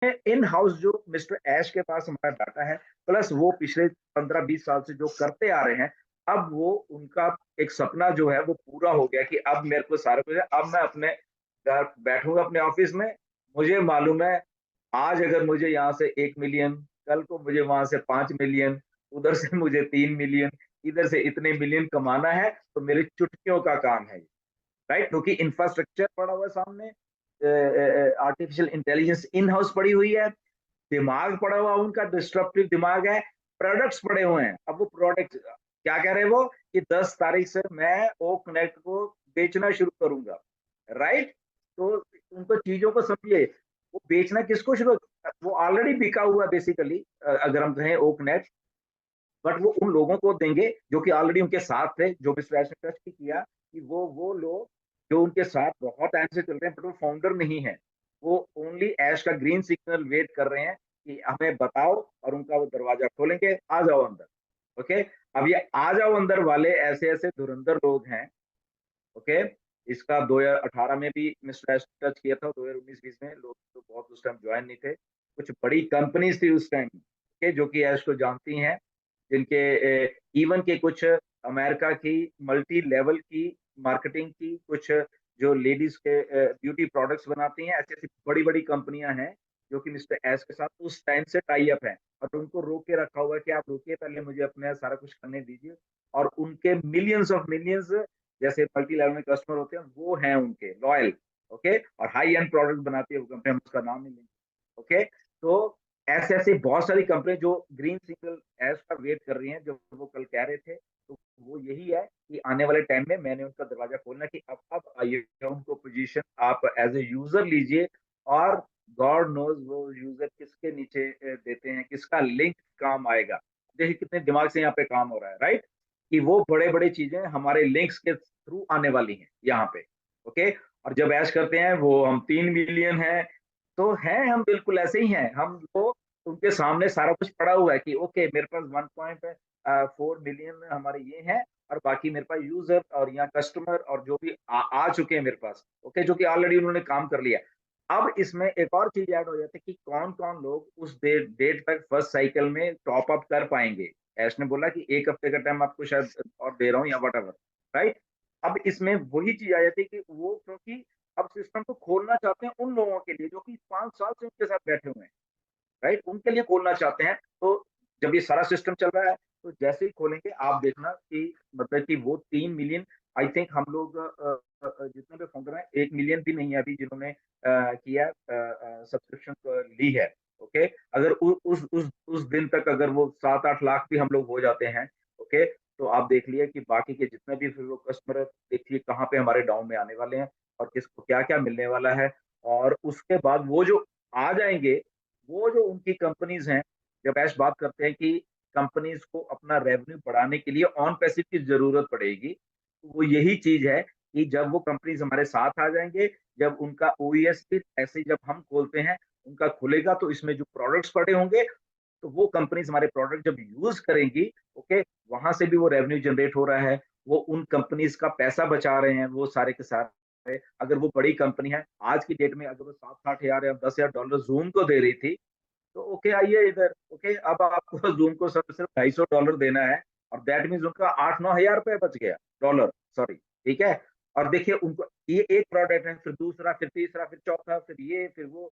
In house जो mister ऐश के पास हमारा डाटा है, प्लस वो पिछले 15-20 साल से जो करते आ रहे हैं, अब वो उनका एक सपना जो है वो पूरा हो गया कि अब मेरे को सारा कुछ है, अब मैं अपने घर बैठूंगा अपने ऑफिस में। मुझे मालूम है आज अगर मुझे यहाँ से 1 मिलियन, कल को मुझे वहां से 5 मिलियन, उधर से मुझे 3 मिलियन, इधर से इतने मिलियन कमाना है, तो मेरी चुटकियों का काम है, राइट? क्योंकि इंफ्रास्ट्रक्चर पड़ा हुआ है सामने, आर्टिफिशियल इंटेलिजेंस इन हाउस पड़ी हुई है, दिमाग पड़ा हुआ उनका डिस्ट्रप्टिव दिमाग है, प्रोडक्ट्स पड़े हुए हैं। अब वो प्रोडक्ट क्या कह रहे हैं वो कि 10 तारीख से मैं ओ कनेक्ट को बेचना शुरू करूंगा, राइट? तो उनको चीजों को समझिए, वो बेचना किसको शुरू, वो ऑलरेडी बिका हुआ बेसिकली, अगर हम कहें ओ कनेक्ट, बट वो उन लोगों को देंगे जो कि ऑलरेडी उनके साथ थे, जो मिस्टर ऐश ने ट्रस्ट किया कि वो लोग जो उनके साथ बहुत टाइम से चल रहे हैं, बट वो फाउंडर नहीं है, वो ओनली ऐश का ग्रीन सिग्नल वेट कर रहे हैं कि हमें बताओ, और उनका वो दरवाजा खोलेंगे, आ जाओ अंदर। ओके, अब ये आ जाओ अंदर वाले ऐसे ऐसे धुरंधर लोग हैं। ओके, इसका 2018 में भी मिस्टर ऐश ने टच किया था, 2019-20 में लोग तो बहुत उस टाइम ज्वाइन नहीं थे, कुछ बड़ी कंपनीज थी उस टाइम के जो कि ऐश को जानती हैं, जिनके इवन के कुछ अमेरिका की मल्टी लेवल की मार्केटिंग की कुछ जो लेडीज के ब्यूटी प्रोडक्ट्स बनाती हैं, ऐसी ऐसी बड़ी बड़ी कंपनियां हैं जो कि मिस्टर एस के साथ उस टाइम से टाई अप है, और उनको रोक के रखा हुआ है कि आप रुकिए, पहले मुझे अपने सारा कुछ करने दीजिए। और उनके मिलियंस ऑफ मिलियंस जैसे मल्टी लेवल में कस्टमर होते हैं, वो हैं उनके लॉयल। ओके, और हाई एंड प्रोडक्ट बनाती है वो कंपनी, हम उसका नाम नहीं लेंगे। ओके, तो ऐसे ऐसे बहुत सारी कंपनी जो ग्रीन सिग्नल एज का वेट कर रही हैं, जो वो कल कह रहे थे, तो वो यही है कि आने वाले टाइम में मैंने उनका दरवाजा खोलना कि अब आइए उनको पोजीशन आप एज ए यूजर लीजिए, और गॉड नोज वो यूजर किसके नीचे देते हैं, किसका लिंक काम आएगा। देखिए कितने दिमाग से यहाँ पे काम हो रहा है, राइट? कि वो बड़े बड़े चीजें हमारे लिंक्स के थ्रू आने वाली हैं यहाँ पे। ओके, और जब ऐश करते हैं वो हम 3 मिलियन है, तो हैं हम बिल्कुल ऐसे ही हैं हम, वो उनके सामने सारा कुछ पड़ा हुआ है कि ओके मेरे पास 1.4 मिलियन हमारे ये हैं, और बाकी मेरे पास यूजर और यहाँ कस्टमर और जो भी आ चुके हैं मेरे पास, ओके, जो कि ऑलरेडी उन्होंने काम कर लिया। अब इसमें एक और चीज ऐड हो जाती है कि कौन कौन लोग उस डेट तक फर्स्ट साइकिल में टॉप अप कर पाएंगे। ऐश ने बोला कि 1 हफ्ते का टाइम आपको शायद और दे रहा हूँ या वट एवर, राइट? अब इसमें वही चीज आ जाती है कि वो क्योंकि अब सिस्टम को खोलना चाहते हैं उन लोगों के लिए जो कि 5 साल से उनके साथ बैठे हुए हैं, राइट? उनके लिए खोलना चाहते हैं। तो जब ये सारा सिस्टम चल रहा है, तो जैसे ही खोलेंगे आप देखना कि मतलब कि वो 3 मिलियन, आई थिंक हम लोग जितने भी फाउंडर हैं 1 मिलियन भी नहीं है अभी जिन्होंने किया सब्सक्रिप्शन ली है। ओके, अगर उस दिन तक अगर वो 7-8 लाख भी हम लोग हो जाते हैं, ओके, तो आप देख लिए कि बाकी के जितने भी फिर वो कस्टमर देखिए कहाँ पे हमारे डाउन में आने वाले हैं, और किसको क्या क्या मिलने वाला है। और उसके बाद वो जो आ जाएंगे, वो जो उनकी कंपनीज हैं, जब ऐश बात करते हैं कि कंपनीज को अपना रेवेन्यू बढ़ाने के लिए ऑन पैसिव की जरूरत पड़ेगी, तो वो यही चीज है कि जब वो कंपनीज हमारे साथ आ जाएंगे, जब उनका ओईएस भी ऐसे जब हम खोलते हैं उनका खुलेगा, तो इसमें जो प्रोडक्ट्स पड़े होंगे, तो वो कंपनीज हमारे प्रोडक्ट जब यूज करेंगी, ओके, वहां से भी वो रेवेन्यू जनरेट हो रहा है, वो उन कंपनीज का पैसा बचा रहे हैं वो सारे के सारे। अगर वो बड़ी कंपनी है आज की डेट में, अगर वो 7-8 हजार या 10 हजार डॉलर जूम को दे रही थी, तो ओके आइए इधर, ओके, अब आपको जूम को सिर्फ सिर्फ $250 देना है, और दैट मीन्स उनका 8-9 हजार रुपए बच गया, डॉलर, सॉरी, ठीक है। और देखिए उनको ये एक प्रोडक्ट है, फिर दूसरा, फिर तीसरा, फिर चौथा, फिर ये, फिर वो,